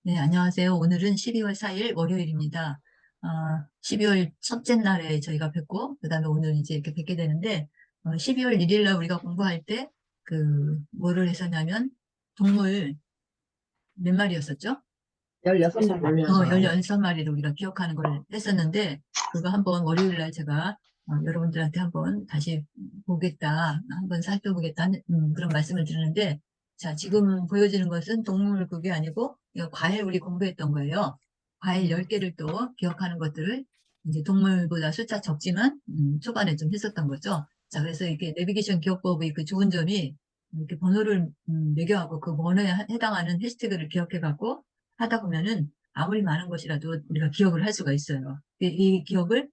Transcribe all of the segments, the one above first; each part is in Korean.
네, 안녕하세요. 오늘은 12월 4일 월요일입니다. 12월 첫째 날에 저희가 뵙고, 그 다음에 오늘 이제 이렇게 뵙게 되는데, 12월 1일 날 우리가 공부할 때, 뭐를 했었냐면, 동물 몇 마리였었죠? 16마리. 16마리를 우리가 기억하는 걸 했었는데, 그거 한번 월요일 날 제가 여러분들한테 한번 다시 보겠다, 한번 살펴보겠다, 그런 말씀을 드리는데, 자, 지금 보여지는 것은 동물 그게 아니고, 이거 과일 우리 공부했던 거예요. 과일 10개를 또 기억하는 것들을 이제 동물보다 숫자 적지만, 초반에 좀 했었던 거죠. 자, 그래서 이렇게 내비게이션 기억법의 그 좋은 점이 이렇게 번호를 매겨하고 그 번호에 해당하는 해시태그를 기억해갖고 하다 보면은 아무리 많은 것이라도 우리가 기억을 할 수가 있어요. 이 기억을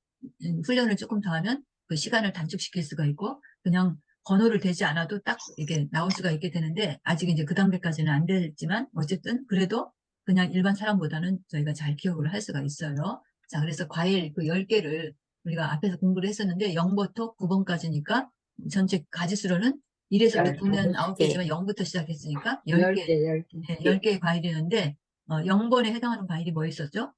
훈련을 조금 더 하면 그 시간을 단축시킬 수가 있고 그냥 번호를 대지 않아도 딱 이게 나올 수가 있게 되는데 아직 이제 그 단계까지는 안 됐지만 어쨌든 그래도 그냥 일반 사람보다는 저희가 잘 기억을 할 수가 있어요. 자, 그래서 과일 그 10개를 우리가 앞에서 공부를 했었는데 0부터 9번까지니까 전체 가지수로는 1에서 9면 9개지만 0부터 시작했으니까 10개, 10개. 10개의 과일이었는데 0번에 해당하는 과일이 뭐 있었죠?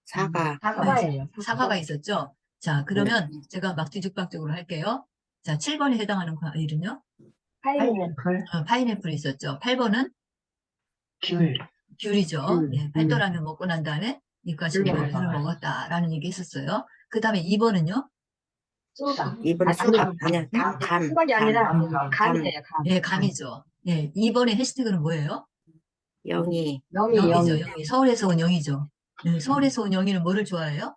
사과. 사과예요. 사과가 있었죠. 자, 네. 그러면 제가 막 뒤죽박죽으로 할게요. 자, 7번에 해당하는 과일은요? 파인애플. 파인애플이 있었죠. 8번은 귤. 귤이죠. 귤. 예, 팔도라면 먹고 난 다음에 입가심으로 귤 귤을 먹어요. 먹었다라는 얘기 했었어요. 그 다음에 2번은요? 수박. 이번에 수박 아니야. 수박이 아니라 감. 감이에요, 감. 예, 감이죠. 예, 2번의 해시태그는 뭐예요? 영희. 영이죠, 영이. 서울에서 온 영이죠. 네, 서울에서 온 영이는 뭐를 좋아해요?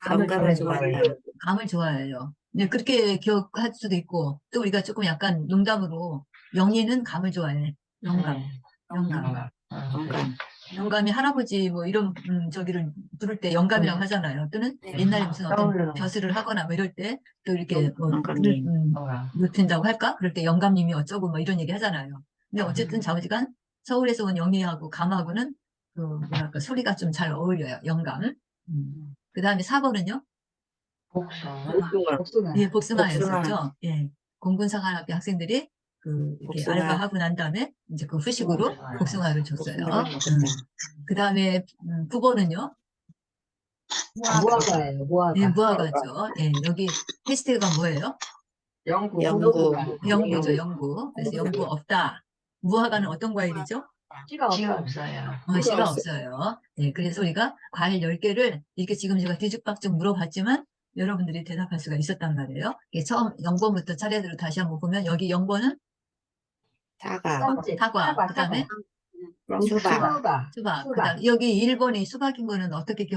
영감을 좋아한다. 감을 좋아해요. 네, 그렇게 기억할 수도 있고, 또 우리가 조금 약간 농담으로, 영희는 감을 좋아해. 영감. 영감. 영감. 영감이 할아버지 뭐 이런, 저기를 부를 때 영감이라고 하잖아요. 또는 옛날에 무슨 어떤 벼슬을 하거나 뭐 이럴 때, 또 이렇게 뭐, 영감님. 놓친다고 할까? 그럴 때 영감님이 어쩌고 뭐 이런 얘기 하잖아요. 근데 어쨌든 좌우지간 서울에서 온 영희하고 감하고는 그, 뭐랄까, 소리가 좀 잘 어울려요. 영감. 그 다음에 4번은요? 복숭아. 예, 복숭아. 복숭아였었죠. 예. 공군사관학교 학생들이 이렇게 복숭아. 알바하고 난 다음에 이제 그 후식으로 복숭아를 줬어요. 복숭아를 줬다. 그 다음에 9번은요? 무화과예요, 무화과. 예, 무화과죠. 예, 여기 해시태그가 뭐예요? 영구. 영구. 영구죠, 영구. 그래서 영구 없다. 무화과는 어떤 과일이죠? 씨가 없어요. 씨가 없어요. 예, 그래서 우리가 과일 10개를 이렇게 지금 제가 뒤죽박죽 물어봤지만 여러분들이 대답할 수가 있었단 말이에요. 이게 처음 0번부터 차례대로 다시 한번 보면 여기 0번은 사과. 사과, 그 다음에 수박. 수박, 그 다음에 여기 1번이 수박인 거는 어떻게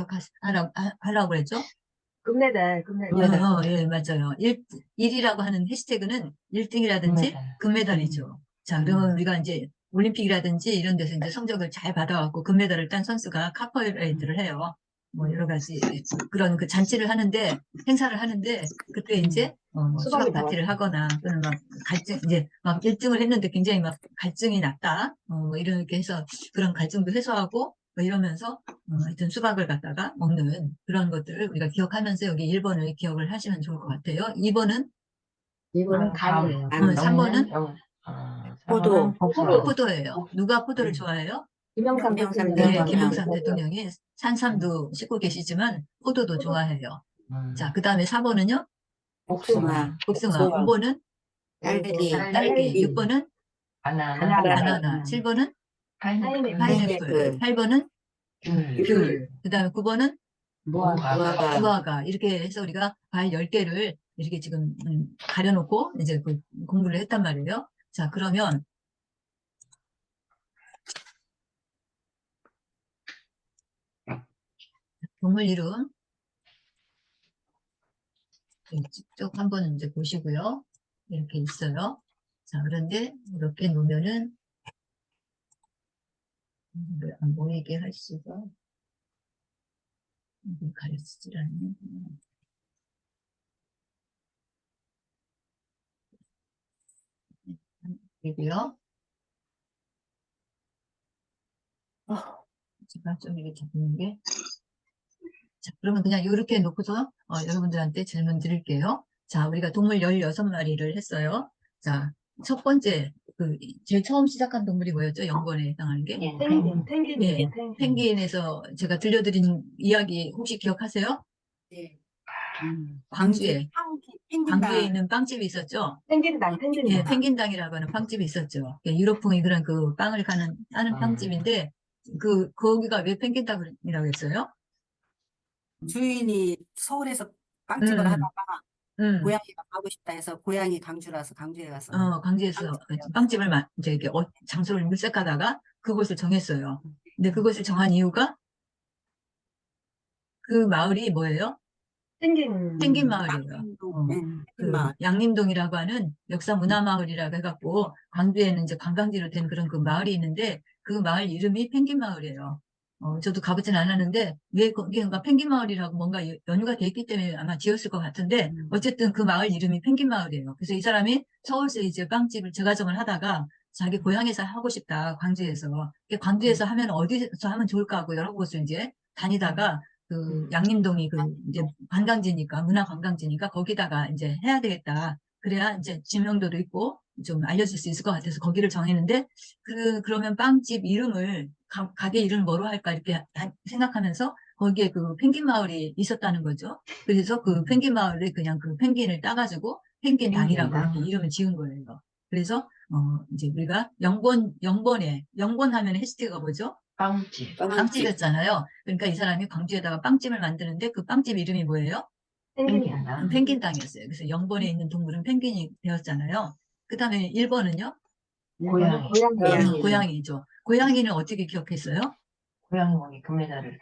하라고 했죠? 금메달. 예, 맞아요. 1이라고 하는 해시태그는 1등이라든지 금메달이죠. 자, 그러면 우리가 이제 올림픽이라든지 이런 데서 이제 성적을 잘 받아갖고 금메달을 딴 선수가 카퍼레이드를 해요. 뭐 여러 가지 그런 그 잔치를 하는데 행사를 하는데 그때 이제 뭐 수박 파티를 하거나 또는 막 갈증 이제 막 1등을 했는데 굉장히 막 갈증이 났다. 뭐 이렇게 해서 그런 갈증도 해소하고 뭐 이러면서 하여튼 수박을 갖다가 먹는 그런 것들을 우리가 기억하면서 여기 1번을 기억을 하시면 좋을 것 같아요. 2번은 이거는 감이에요. 3번은 포도. 포도예요. 누가 포도를 좋아해요? 김영삼 김영삼 네, 대통령. 김영삼 대통령이 산삼도 씻고 계시지만 포도도 좋아해요. 자, 그 다음에 4번은요? 복숭아. 복숭아. 5번은 딸기. 6번은 바나나. 7번은 파인애플. 8번은 귤. 그 다음에 9번은 무화과. 무화과. 이렇게 해서 우리가 과일 10개를 이렇게 지금 가려놓고 이제 그 공부를 했단 말이에요. 자, 그러면 동물 이름 쭉 한번 이제 보시고요. 이렇게 있어요. 자, 그런데 이렇게 놓으면은 안 보이게 할 수가 가려지질 않네. 그리고요. 제가 좀 이렇게 잡는 게. 자, 그러면 그냥 이렇게 놓고서 여러분들한테 질문 드릴게요. 자, 우리가 동물 16마리를 했어요. 자, 첫 번째 제일 처음 시작한 동물이 뭐였죠? 영번에 해당하는 게? 예. 펭귄이에요, 펭귄. 펭귄에서 제가 들려드린 이야기 혹시 기억하세요? 네. 광주에 펭귄당. 있는 빵집이 있었죠? 펭귄당, 예, 펭귄당. 펭귄당이라고 하는 빵집이 있었죠. 예, 유럽풍이 그런 그 빵을 하는 빵집인데, 거기가 왜 펭귄당이라고 했어요? 주인이 서울에서 빵집을 음, 하다가 음, 고향에 가고 싶다 해서 고향이 강주라서 강주에 가서 광주에서 빵집을 빵집을 이제 이렇게 장소를 물색하다가 그곳을 정했어요. 근데 그곳을 정한 이유가 그 마을이 뭐예요? 펭귄 마을이에요. 양림동, 네, 그 마을. 양림동이라고 하는 역사 문화 마을이라고 해갖고 광주에는 이제 관광지로 된 그런 그 마을이 있는데 그 마을 이름이 펭귄 마을이에요. 저도 가보진 않았는데 왜 거기가 펭귄 마을이라고 뭔가 연유가 돼 있기 때문에 아마 지었을 것 같은데 어쨌든 그 마을 이름이 펭귄 마을이에요. 그래서 이 사람이 서울서 이제 빵집을 재가정을 하다가 자기 고향에서 하고 싶다, 광주에서. 광주에서 하면 어디서 하면 좋을까 하고 여러 곳을 이제 다니다가 그 양림동이 그 이제 관광지니까 문화 관광지니까 거기다가 이제 해야 되겠다. 그래야 이제知名도도 있고 좀 알려질 수 있을 것 같아서 거기를 정했는데 그러면 빵집 이름을 가게 이름을 뭐로 할까 이렇게 생각하면서 거기에 그 펭귄 마을이 있었다는 거죠. 그래서 그 펭귄 마을에 그냥 그 펭귄을 따가지고 펭귄당이라고 이렇게 이름을 지은 거예요. 그래서 이제 우리가 영번 하면 해시태그가 뭐죠? 빵집이었잖아요. 그러니까 이 사람이 광주에다가 빵집을 만드는데 그 빵집 이름이 뭐예요? 펭귄당. 펭귄당이었어요. 그래서 영번에 있는 동물은 펭귄이 되었잖아요. 그 다음에 1번은요? 고양이. 고양이. 고양이죠. 고양이는 어떻게 기억했어요? 고양이 먹이 금메달을.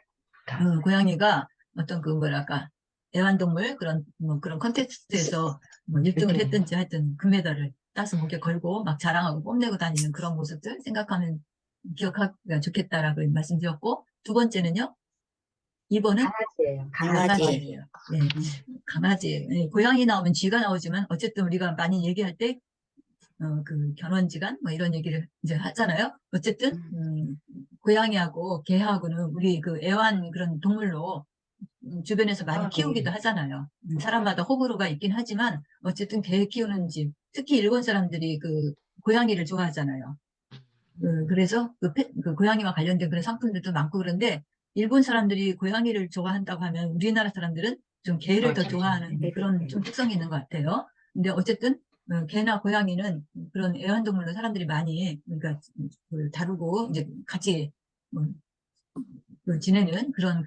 고양이가 어떤 그 뭐랄까 애완동물 그런 컨테스트에서 뭐 1등을 했든지 하여튼 금메달을 따서 목에 걸고 막 자랑하고 뽐내고 다니는 그런 모습들 생각하면 기억하기가 좋겠다라고 말씀드렸고 두 번째는요? 2번은 강아지예요. 강아지. 강아지예요. 예, 강아지. 예, 고양이 나오면 쥐가 나오지만 어쨌든 우리가 많이 얘기할 때 그 견원지간 뭐 이런 얘기를 이제 하잖아요. 어쨌든 고양이하고 개하고는 우리 그 애완 그런 동물로 주변에서 많이 키우기도 하잖아요. 사람마다 호불호가 있긴 하지만 어쨌든 개 키우는 집, 특히 일본 사람들이 그 고양이를 좋아하잖아요. 그래서 그 고양이와 관련된 그런 상품들도 많고 그런데 일본 사람들이 고양이를 좋아한다고 하면 우리나라 사람들은 좀 개를 더 좋아하는 그런 좀 특성이 있는 것 같아요. 근데 어쨌든 개나 고양이는 그런 애완동물로 사람들이 많이 그러니까 다루고 이제 같이 지내는 그런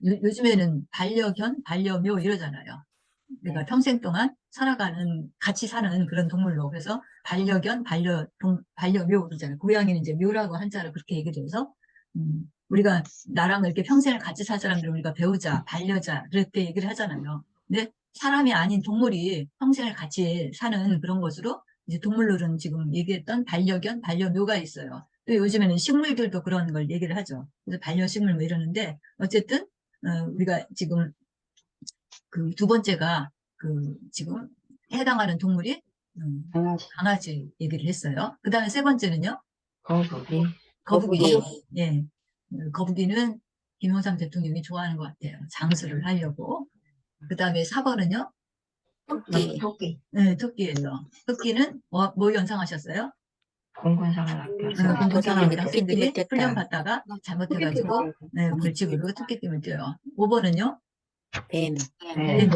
요즘에는 반려견, 반려묘 이러잖아요. 그러니까 평생 동안 같이 사는 그런 동물로. 그래서 반려견, 반려묘 그러잖아요. 고양이는 이제 묘라고 한자로 그렇게 얘기를 해서, 우리가 나랑 이렇게 평생을 같이 살 사람들을 우리가 배우자, 반려자, 그렇게 얘기를 하잖아요. 근데 사람이 아닌 동물이 평생을 같이 사는 그런 것으로 이제 동물로는 지금 얘기했던 반려견, 반려묘가 있어요. 또 요즘에는 식물들도 그런 걸 얘기를 하죠. 그래서 반려식물 뭐 이러는데, 어쨌든, 우리가 지금 그 두 번째가 지금 해당하는 동물이 강아지 얘기를 했어요. 그 다음에 세 번째는요? 거북이. 예. 거북이는 김영삼 대통령이 좋아하는 것 같아요. 장수를 하려고. 그 다음에 4번은요? 토끼. 네, 토끼예요. 토끼는 뭐 연상하셨어요? 공군상학교 토끼띠를 학생들이 뗐다. 훈련 받다가 잘못해가지고 네, 벌칙으로 토끼띠를 띄어요. 5번은요? 뱀. 뱀.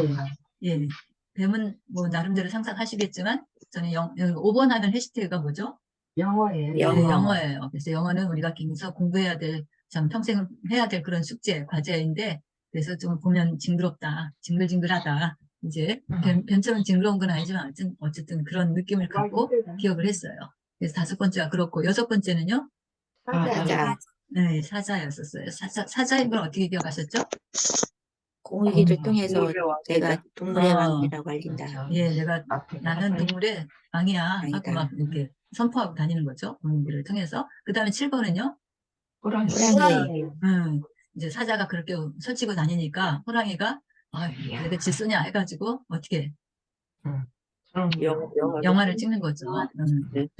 예. 뱀은 뭐 나름대로 상상하시겠지만 저는 5번 하면 해시태그가 뭐죠? 영어예요. 영어. 네, 영어예요. 그래서 영어는 우리가 계속 공부해야 될, 참 평생 해야 될 그런 숙제, 과제인데 그래서 좀 보면 징그럽다, 징글징글하다. 이제 뱀처럼 징그러운 건 아니지만 어쨌든 그런 느낌을 갖고 기억을 했어요. 그래서 5번째가 그렇고 6번째는요? 사자. 네, 사자였었어요. 사자인 걸 어떻게 기억하셨죠? 공기를 통해서 내가 동물의 왕이라고 알린다. 예, 나는 동물의 왕이야 하고 왕이다. 막 이렇게 선포하고 다니는 거죠. 공기를 통해서. 그 다음에 7번은요? 호랑이. 이제 사자가 그렇게 설치고 다니니까 호랑이가 내가 질서냐 해가지고 어떻게 영화를 찍는 거죠.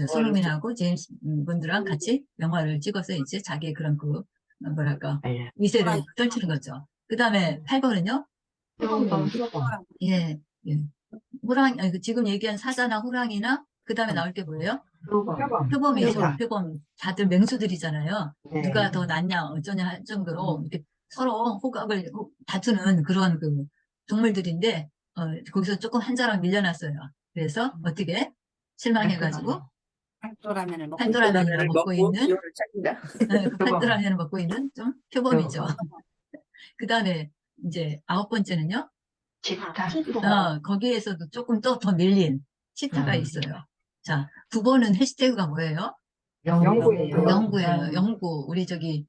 손흥민하고 제임스 본드랑 같이 영화를 찍어서 이제 자기의 그런 뭐랄까 위세를 떨치는 거죠. 그 다음에 8번은요? 예, 예. 지금 얘기한 사자나 호랑이나 그 다음에 나올 게 뭐예요? 표범. 표범이죠. 표범. 표범. 다들 맹수들이잖아요. 네. 누가 더 낫냐, 어쩌냐 할 정도로 이렇게 서로 호각을 다투는 그런 그 동물들인데, 거기서 조금 한 자락 밀려났어요. 그래서 어떻게 실망해가지고 팔도라면을 먹고 판도라면을 먹고 있는 기호를 찾는다. 그 판도라면을 먹고 있는 좀 표범이죠. 그 다음에 이제 9번째는요. 치타. 거기에서도 조금 또 더 밀린 치타가 있어요. 자, 9번은 해시태그가 뭐예요? 영구예요. 영구예요. 영구. 우리 저기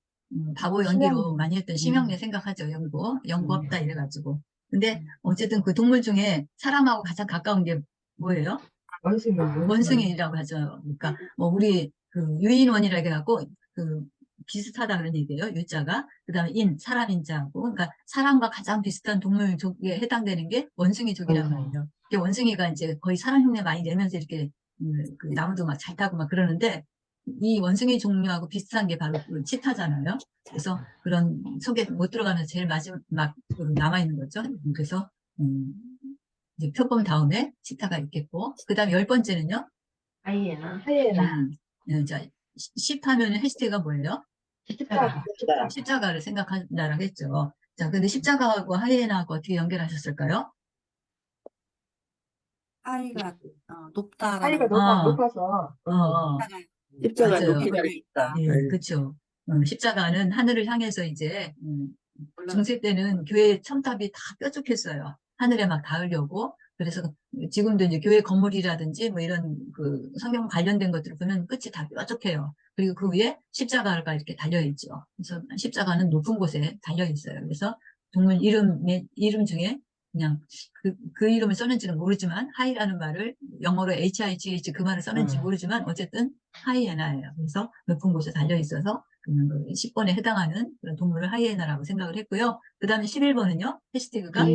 바보 연기로 많이 했던 심형래 생각하죠. 영구. 영구 없다 이래가지고. 근데 어쨌든 그 동물 중에 사람하고 가장 가까운 게 뭐예요? 원숭이라고 하죠. 그러니까 뭐 우리 그 유인원이라 해갖고 그 비슷하다 그런 얘기예요. 유자가. 그다음에 사람인자하고. 그러니까 사람과 가장 비슷한 동물족에 해당되는 게 원숭이족이란 말이에요. 이게 원숭이가 이제 거의 사람 흉내 많이 내면서 이렇게 그 나무도 막 잘 타고 막 그러는데 이 원숭이 종류하고 비슷한 게 바로 그 치타잖아요. 그래서 그런 속에 못 들어가면서 제일 마지막 남아 있는 거죠. 그래서 이제 표범 다음에 치타가 있겠고, 그 다음 10번째는요? 하이에나. 자, 10 하면은 해시태그가 뭐예요? 십자가를 생각한다라고 했죠. 자, 근데 십자가하고 하이에나하고 어떻게 연결하셨을까요? 하이가 높다라는 높아서. 십자가 맞아요. 높이가 있다. 예, 그쵸. 십자가는 하늘을 향해서 이제, 중세 때는 교회 첨탑이 다 뾰족했어요. 하늘에 막 닿으려고. 그래서 지금도 이제 교회 건물이라든지 뭐 이런 그 성경 관련된 것들을 보면 끝이 다 뾰족해요. 그리고 그 위에 십자가가 이렇게 달려있죠. 그래서 십자가는 높은 곳에 달려있어요. 그래서 동물 이름 중에 그냥 그 이름을 썼는지는 모르지만 하이라는 말을 영어로 HIGH 그 말을 썼는지 모르지만 어쨌든 하이에나예요. 그래서 높은 곳에 달려있어서 10번에 해당하는 그런 동물을 하이에나라고 생각을 했고요. 그 다음에 11번은요. 해시태그가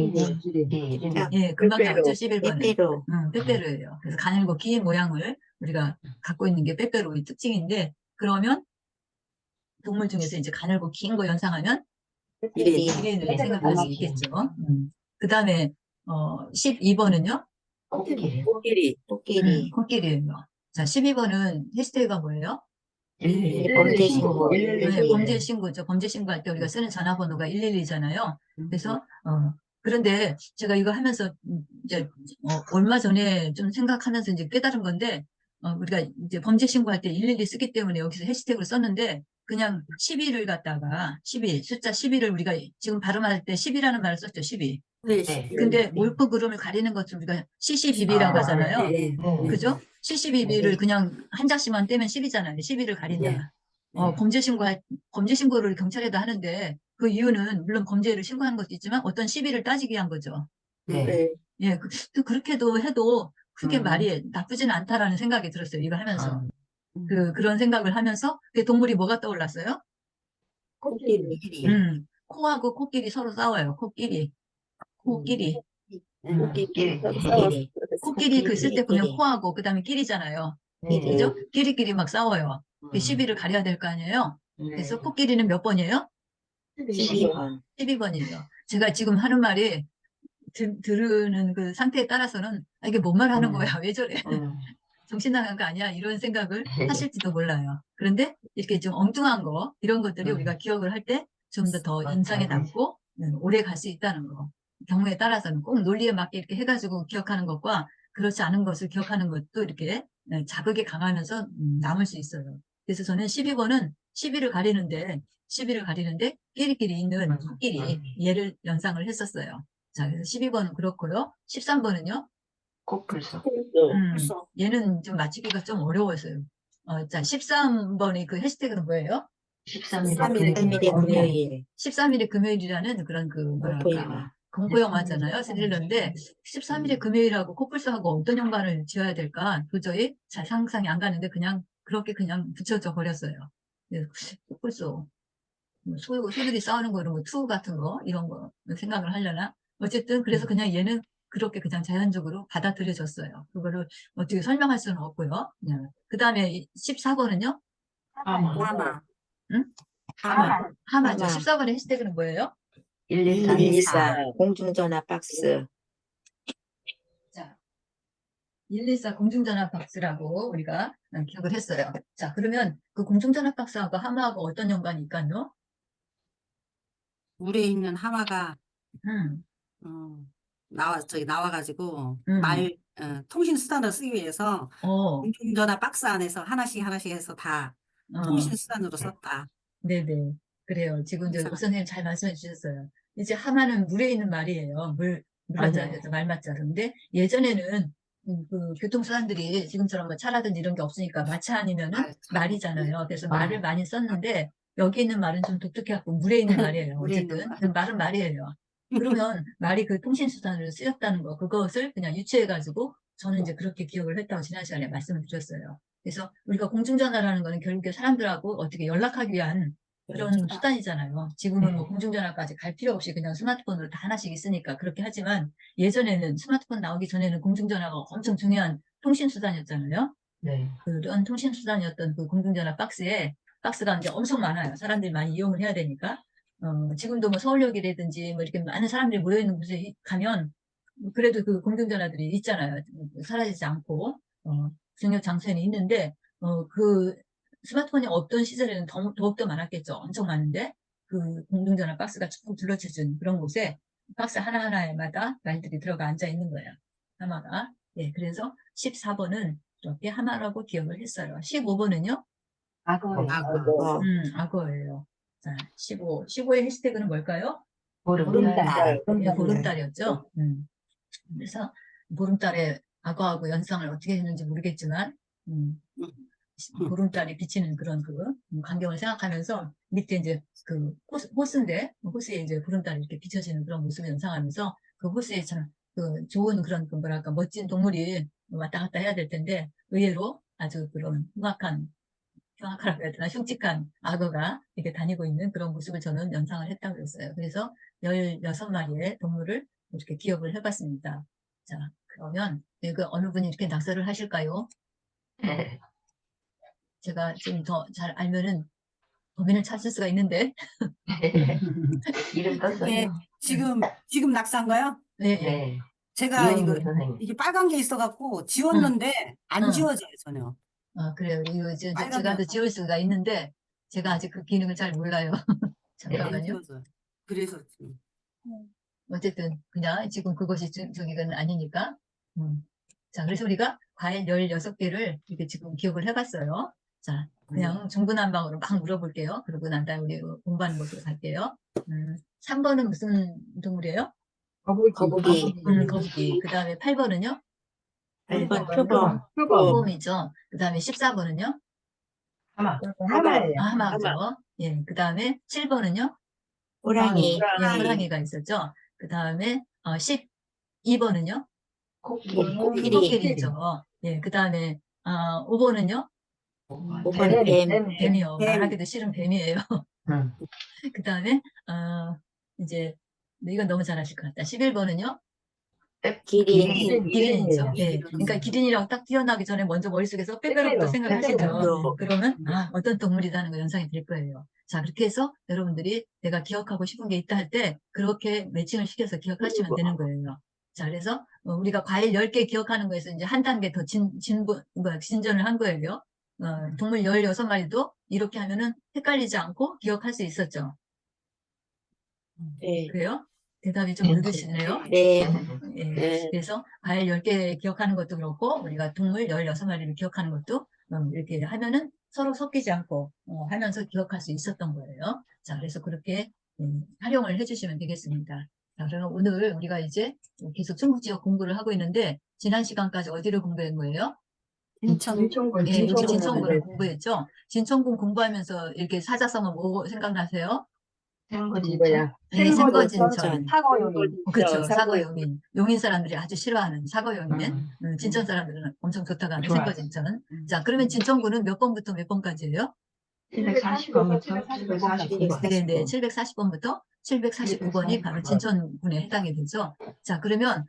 예, 금방 나왔죠. 11번은. 빼빼로. 빼빼로예요. 그래서 가늘고 긴 모양을 우리가 갖고 있는 게 빼빼로의 특징인데 그러면 동물 중에서 이제 가늘고 긴 거 연상하면 기린을 생각할 수 있겠죠. 그 다음에 12번은요. 코끼리. 코끼리예요. 자, 12번은 해시태그가 뭐예요? 범죄 신고. 네, 범죄 신고죠. 범죄 신고할 때 우리가 쓰는 전화번호가 112잖아요. 그래서 그런데 제가 이거 하면서 이제 얼마 전에 좀 생각하면서 이제 깨달은 건데 우리가 이제 범죄 신고할 때 112 쓰기 때문에 여기서 해시태그를 썼는데 그냥 12를 갖다가 12 숫자 12를 우리가 지금 발음할 때 10이라는 말을 썼죠. 12. 근데 옳고 그름을 가리는 것을 우리가 CCBB라고 하잖아요. 그죠? CCBB를 그냥 한 자씩만 떼면 10이잖아요. 12를 가린다. 범죄 신고를 경찰에다 하는데 그 이유는 물론 범죄를 신고하는 것도 있지만 어떤 시비를 따지기 위한 거죠. 예, 그렇게도 해도 크게 말이 나쁘지는 않다라는 생각이 들었어요. 이거 하면서. 그런 생각을 하면서 그 동물이 뭐가 떠올랐어요? 코끼리. 코하고 코끼리 서로 싸워요. 코끼리. 코끼리 그 쓸 때 보면 코하고 그 다음에 끼리잖아요. 그죠? 끼리끼리 막 싸워요. 그 시비를 가려야 될 거 아니에요? 그래서 코끼리는 몇 번이에요? 12번. 12번이에요. 제가 지금 하는 말이 들으는 그 상태에 따라서는 이게 뭔 말 하는 거야? 왜 저래? 정신 나간 거 아니야? 이런 생각을 하실지도 몰라요. 그런데 이렇게 좀 엉뚱한 거, 이런 것들이 우리가 기억을 할 때 좀 더 인상에 남고 오래 갈 수 있다는 거. 경우에 따라서는 꼭 논리에 맞게 이렇게 해가지고 기억하는 것과 그렇지 않은 것을 기억하는 것도 이렇게 자극이 강하면서 남을 수 있어요. 그래서 저는 12번은 시비를 가리는데 끼리끼리 있는 코끼리 얘를 연상을 했었어요. 자, 그래서 12번은 그렇고요. 13번은요. 코뿔소. 얘는 좀 맞추기가 좀 어려웠어요. 자, 13번의 그 해시태그는 뭐예요? 13일의 금요일. 13일의 금요일이라는 그런 공포영화. 공포영화잖아요. 스릴러인데 13일의 금요일하고 코뿔소하고 어떤 연관을 지어야 될까 도저히 잘 상상이 안 가는데 그냥 그렇게 그냥 붙여져 버렸어요. 코뿔소, 소들이 싸우는 거 이런 거 투 같은 거 이런 거 생각을 하려나? 어쨌든 그래서 그냥 얘는 그렇게 그냥 자연적으로 받아들여졌어요. 그거를 어떻게 설명할 수는 없고요. 그 다음에 14번은요? 하마. 응? 하마죠. 14번의 해시태그는 뭐예요? 114. 공중전화 박스. 자, 114 공중전화 박스라고 우리가 기억을 했어요. 자, 그러면 그 공중전화 박스하고 하마하고 어떤 연관이 있까요? 물에 있는 하마가 음, 나와가지고 음, 통신 수단을 쓰기 위해서 어, 공중전화 박스 안에서 하나씩 하나씩 해서 다 어, 통신 수단으로 썼다. 네네. 그래요. 지금 저 그래서 선생님 잘 말씀해 주셨어요. 이제 하마는 물에 있는 말이에요. 맞아요. 말맞자로. 근데 예전에는 그 교통수단들이 지금처럼 뭐 차라든지 이런 게 없으니까 마차 아니면은 말이잖아요. 그래서 말을 맞아요. 많이 썼는데 여기 있는 말은 좀 독특해갖고 물에 있는 말이에요. 물에 있는 어쨌든 말. 그 말은 말이에요. 그러면 말이 그 통신수단으로 쓰였다는 거, 그것을 그냥 유추해가지고 저는 이제 그렇게 기억을 했다고 지난 시간에 말씀을 드렸어요. 그래서 우리가 공중전화라는 거는 결국에 사람들하고 어떻게 연락하기 위한 그런 수단이잖아요. 지금은 뭐 공중전화까지 갈 필요 없이 그냥 스마트폰으로 다 하나씩 있으니까 그렇게 하지만 예전에는 스마트폰 나오기 전에는 공중전화가 엄청 중요한 통신수단이었잖아요. 네. 그런 통신수단이었던 그 공중전화 박스가 이제 엄청 많아요. 사람들이 많이 이용을 해야 되니까. 지금도 뭐 서울역이라든지 뭐 이렇게 많은 사람들이 모여있는 곳에 가면 그래도 그 공중전화들이 있잖아요. 사라지지 않고, 중요 장소에는 있는데, 그 스마트폰이 없던 시절에는 더욱더 많았겠죠. 엄청 많은데, 그 공중전화 박스가 쭉 둘러쳐진 그런 곳에 박스 하나하나에마다 말들이 들어가 앉아 있는 거예요. 하마가. 예, 그래서 14번은 이렇게 하마라고 기억을 했어요. 15번은요? 악어예요. 악어. 악어예요. 자, 15의 해시태그는 뭘까요? 보름달. 예, 보름달이었죠. 그래서 보름달에 악어하고 연상을 어떻게 했는지 모르겠지만, 보름달이 비치는 그런 그 광경을 생각하면서 밑에 이제 그 호수인데 호수에 이제 보름달이 이렇게 비춰지는 그런 모습을 연상하면서 그 호수에 참 그 좋은 그런 그 뭐랄까 멋진 동물이 왔다 갔다 해야 될 텐데 의외로 아주 그런 흉악하라고 해야 되나 흉측한 악어가 이렇게 다니고 있는 그런 모습을 저는 연상을 했다고 그랬어요. 그래서 16마리의 동물을 이렇게 기억을 해봤습니다. 자, 그러면 그 어느 분이 이렇게 낙서를 하실까요? 제가 좀 더 잘 알면은 범인을 찾을 수가 있는데. 이름 이게 떴어요. 지금 낙서한 거요? 네, 네. 네. 제가 이은미 선생님. 이게 빨간 게 있어갖고 응, 지웠는데 안 응. 지워져요, 전혀. 그래요. 이거 제가 또 빨간데요. 지울 수가 있는데, 제가 아직 그 기능을 잘 몰라요. 안 잠깐만요. 지워져요. 그래서 지금. 어쨌든, 그냥 지금 그것이 저기가 아니니까. 자, 그래서 우리가 과일 16개를 이렇게 지금 기억을 해봤어요. 자, 그냥 중구난방으로 막 물어볼게요. 그러고 난 다음에 우리 공부하는 곳으로 갈게요. 3번은 무슨 동물이에요? 거북이. 거북이. 그 다음에 8번은요? 8번 표범. 표범이죠. 그 다음에 14번은요? 하마. 하마죠. 예. 그 다음에 7번은요? 호랑이. 예, 호랑이가 있었죠. 그 다음에 12번은요? 코끼리. 코끼리죠. 예. 그 다음에 5번은요? 5번 뱀. 뱀이요. 뱀. 말하기도 싫은 뱀이에요. 응. 그 다음에 이제 이건 너무 잘 아실 것 같다. 11번은요? 기린. 기린이죠. 예. 기린. 그러니까 기린이라고 딱 태어나기 전에 먼저 머릿속에서 빼빼로부터 생각하시죠. 빼빼로. 그러면 어떤 동물이라는 거 연상이 될 거예요. 자, 그렇게 해서 여러분들이 내가 기억하고 싶은 게 있다 할 때 그렇게 매칭을 시켜서 기억하시면 되는 거예요. 자, 그래서 우리가 과일 10개 기억하는 거에서 이제 한 단계 더 진전을 한 거예요. 동물 16마리도 이렇게 하면은 헷갈리지 않고 기억할 수 있었죠. 네. 그래요? 대답이 좀 늦으시네요. 네. 예. 네. 그래서 과일 10개 기억하는 것도 그렇고 우리가 동물 16마리를 기억하는 것도 이렇게 하면은 서로 섞이지 않고 하면서 기억할 수 있었던 거예요. 자, 그래서 그렇게 활용을 해주시면 되겠습니다. 자, 그러면 오늘 우리가 이제 계속 충북지역 공부를 하고 있는데 지난 시간까지 어디를 공부한 거예요? 인천. 예, 여기 진천군을 공부했죠. 진천군 공부하면서 이렇게 사자성어 뭐 생각나세요? 생거진천. 네, 생거진천. 사거용인. 그렇죠. 사거용인. 용인 사람들이 아주 싫어하는 사거용인. 진천 사람들은 엄청 좋다고 하는 좋아요. 생거진천. 자, 그러면 진천군은 몇 번부터 몇 번까지예요? 740번부터 749번. 네, 740번부터 749번이 바로 진천군에 해당이 되죠. 자, 그러면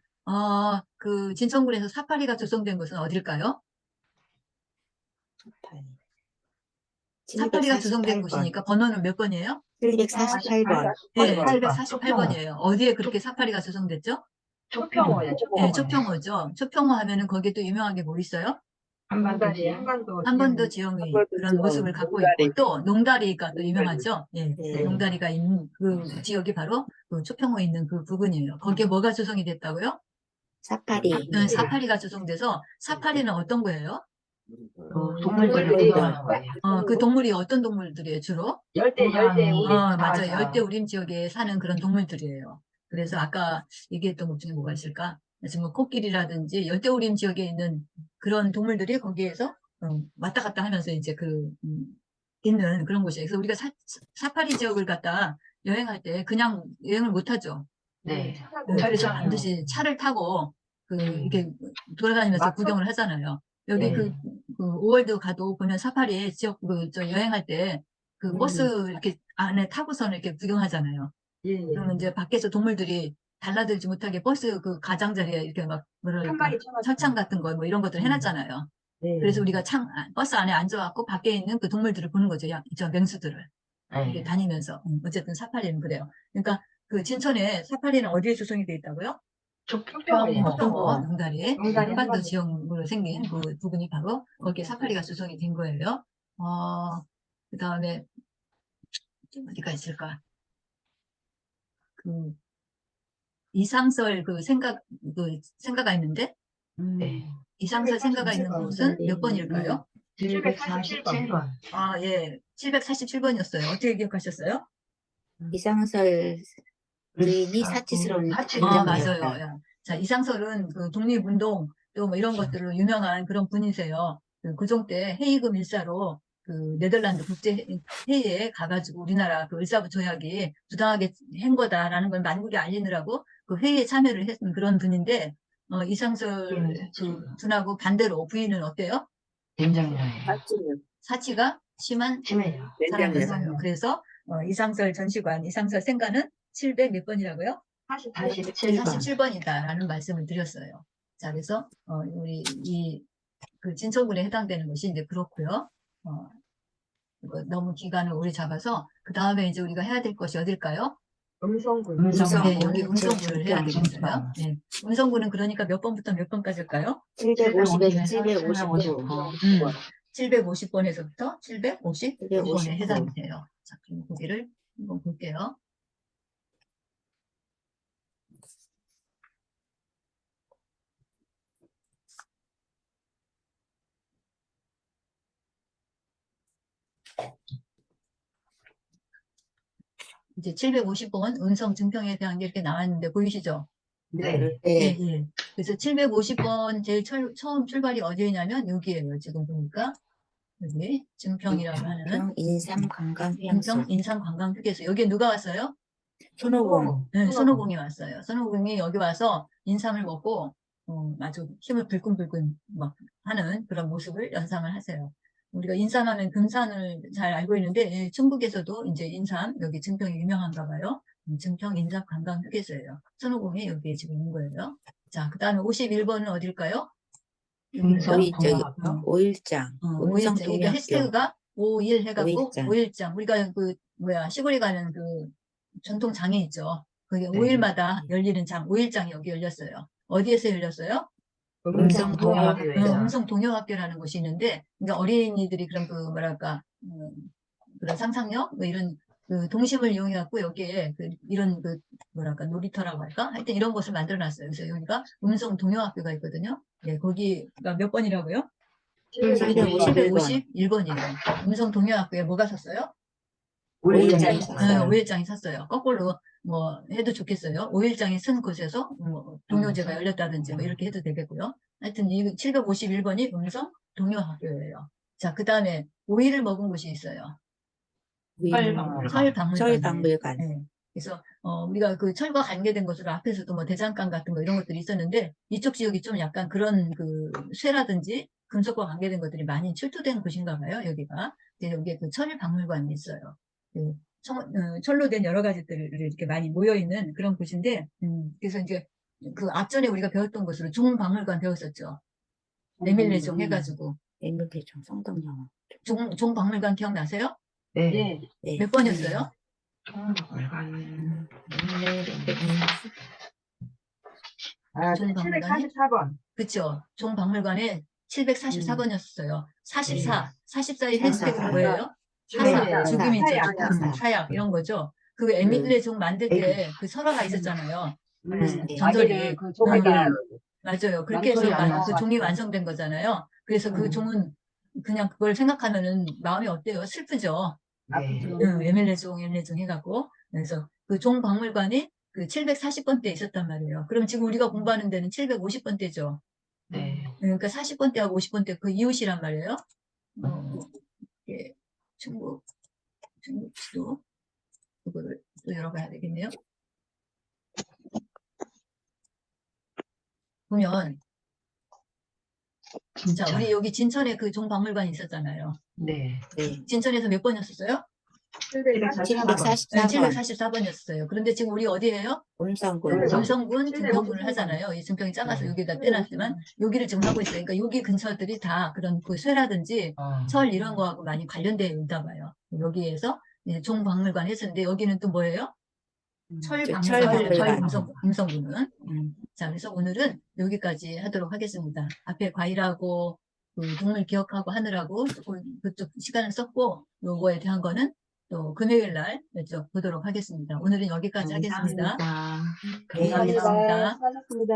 그 진천군에서 사파리가 조성된 곳은 어딜까요? 사파리가 조성된 748번. 곳이니까 번호는 몇 번이에요? 748번. 네, 748번이에요. 어디에 그렇게 사파리가 조성됐죠? 초평호요. 네, 초평호죠. 초평호 하면은 거기에 또 유명한 게 뭐 있어요? 한반도 한반도 지형의 그런 모습을 갖고 있고 또 농다리가 또 유명하죠. 예, 네. 농다리가 있는 그 지역이 바로 그 초평호에 있는 그 부근이에요. 거기에 뭐가 조성이 됐다고요? 사파리. 사파리가 조성돼서 사파리는 어떤 거예요? 동물들을 구경하는 거예요. 그 동물이 어떤 동물들이에요, 주로? 열대 우림 맞아요. 열대우림 지역에 사는 그런 동물들이에요. 그래서 아까 얘기했던 것 중에 뭐가 있을까? 지금 뭐 코끼리라든지 열대우림 지역에 있는 그런 동물들이 거기에서 왔다 갔다 하면서 이제 있는 그런 곳이에요. 그래서 우리가 사파리 지역을 갔다 여행할 때 그냥 여행을 못 하죠. 네. 그래서 반드시 차를 타고 이렇게 돌아다니면서 구경을 하잖아요. 여기 네. 그 5월드 가도 보면 사파리 지역 저 여행할 때 그 버스 이렇게 안에 타고서는 이렇게 구경하잖아요. 그러면 이제 밖에서 동물들이 달라들지 못하게 버스 그 가장자리에 이렇게 막 뭐랄까 철창 같은 거 뭐 이런 것들 해놨잖아요. 그래서 우리가 버스 안에 앉아갖고 밖에 있는 그 동물들을 보는 거죠. 저 맹수들을 이렇게 네. 다니면서 어쨌든 사파리는 그래요. 그러니까 그 진천에 사파리는 어디에 조성이 돼 있다고요? 초평호예요. 초평호 농다리에 농다리 한반도 지형으로 생긴 그 부분이 바로 거기에 사파리가 조성이 된 거예요. 그 다음에 어디가 있을까? 그 이상설 그 생가가 있는데 네. 이상설 생가가 있는 곳은 몇 번일까요? 747번. 예, 747번이었어요. 어떻게 기억하셨어요? 이상설 주인이 사치스러운 맞아요. 인정이었다. 야. 자, 이상설은 그 독립운동 또 뭐 이런 것들로 유명한 그런 분이세요. 그 고종 때 헤이그 밀사로 그 네덜란드 국제 회의에 가가지고 우리나라 그 을사부 조약이 부당하게 한 거다라는 걸 만국에 알리느라고 그 회의에 참여를 했던 그런 분인데 이상설 그 분하고 반대로 부인은 어때요? 된장녀예요. 사치가 심한 심해요. 사람이었어요. 그래서 이상설 전시관, 이상설 생가는 700 몇 번이라고요? 47번. 47번이다라는 말씀을 드렸어요. 자, 그래서 우리 그 진천군에 해당되는 것이 이제 그렇고요. 이거 너무 기간을 오래 잡아서 그 다음에 이제 우리가 해야 될 것이 어딜까요? 음성군. 네, 여기 음성군을 해야 음성. 되겠어요. 네. 음성군은 그러니까 몇 번부터 몇 번까지일까요? 750에서 759. 750번에서부터 759번에 759. 해당이 돼요. 자, 그럼 고기를 한번 볼게요. 이제 750번 음성 증평에 대한 게 이렇게 나왔는데 보이시죠? 네. 예, 네. 예. 그래서 750번 제일 처음 출발이 어디냐면 여기에요. 지금 보니까 여기 증평이라고 하는 평 인삼 관광 증평 휴양소. 인삼관광휴게소. 여기에 누가 왔어요? 손오공. 네, 손오공이 왔어요. 손오공이 여기 와서 인삼을 먹고 아주 힘을 불끈불끈 막 하는 그런 모습을 연상을 하세요. 우리가 인삼하면 금산을 잘 알고 있는데 충북에서도 이제 인삼 여기 증평이 유명한가 봐요. 증평 인삼 관광휴게소예요. 손오공이 여기에 지금 있는 거예요. 자, 그 다음에 51번은 어딜까요? 오일장. 음성 오일장. 이게 동학교. 해시태그가 51 해갖고 오일장. 오일장. 우리가 시골에 가는 그 전통 장이 있죠. 그게 네. 5일마다 열리는 장, 5일장이 여기 열렸어요. 어디에서 열렸어요? 음성 동학교에서. 음성 동요학교라는 곳이 있는데, 그러니까 어린이들이 그런 그런 상상력, 뭐 이런 그 동심을 이용해갖고 여기에 이런 놀이터라고 할까? 하여튼 이런 곳을 만들어 놨어요. 그래서 여기가 음성 동요학교가 있거든요. 네, 거기가 몇 번이라고요? 751번이에요. 음성 동요학교에 뭐가 섰어요? 오일장이 오일장이 섰어요. 거꾸로 뭐 해도 좋겠어요. 오일장이 쓴 곳에서 뭐 동요제가 열렸다든지 뭐 이렇게 해도 되겠고요. 하여튼 이 751번이 음성 동요학교예요. 자, 그 다음에 오이를 먹은 곳이 있어요. 설박물관. 네. 그래서 우리가 그 철과 관계된 것으로 앞에서도 뭐 대장간 같은 거 이런 것들이 있었는데 이쪽 지역이 좀 약간 그런 그 쇠라든지 금속과 관계된 것들이 많이 출토된 곳인가 봐요. 여기가. 그래서 여기에 그 철박물관이 있어요. 그 철로 된 여러 가지들이 이렇게 많이 모여 있는 그런 곳인데 그래서 이제 그 앞전에 우리가 배웠던 것으로 종박물관 배웠었죠. 레밀레종 해가지고 레밀레종 성덕영화. 종박물관 기억나세요? 네. 몇 번이었어요? 종박물관. 아, 종박물관이 744번. 그쵸. 종박물관에 744번이었어요. 44에 44. 해시태그는 뭐예요? 사사, 네, 죽음이죠. 사약. 죽음, 사약 이런 거죠. 그 에밀레 종 만들 때 그 설화가 있었잖아요. 네. 전설이. 그 종이가 맞아요. 그렇게 해서 망설이 안 그 종이 나와가지고. 완성된 거잖아요. 그래서 그 종은 그냥 그걸 생각하면은 마음이 어때요? 슬프죠. 에밀레 종 해갖고. 그래서 그 종박물관이 그 740번대에 있었단 말이에요. 그럼 지금 우리가 공부하는 데는 750번대죠. 네. 그러니까 40번대하고 50번대 그 이웃이란 말이에요. 예, 중국 지도 그거를 또 열어봐야 되겠네요. 보면 자, 우리 여기 진천에 그 종박물관이 있었잖아요. 네. 네. 진천에서 몇 번이었어요? 744번. 744번. 744번이었어요. 그런데 지금 우리 어디예요? 음성군. 음성군 증평군을 753번. 하잖아요. 이 증평이 작아서 여기다 떼놨지만 여기를 지금 하고 있어요. 그러니까 여기 근처들이 다 그런 그 쇠라든지 철 이런 거하고 많이 관련되어 있다 봐요. 여기에서 종박물관 했었는데 여기는 또 뭐예요? 철박물관, 저희 음성군은. 자, 그래서 오늘은 여기까지 하도록 하겠습니다. 앞에 과일하고 그 동물 기억하고 하느라고 그쪽 시간을 썼고 요거에 대한 거는 또 금요일 날 보도록 하겠습니다. 오늘은 여기까지 하겠습니다. 감사합니다. 네, 알겠습니다. 수고하셨습니다.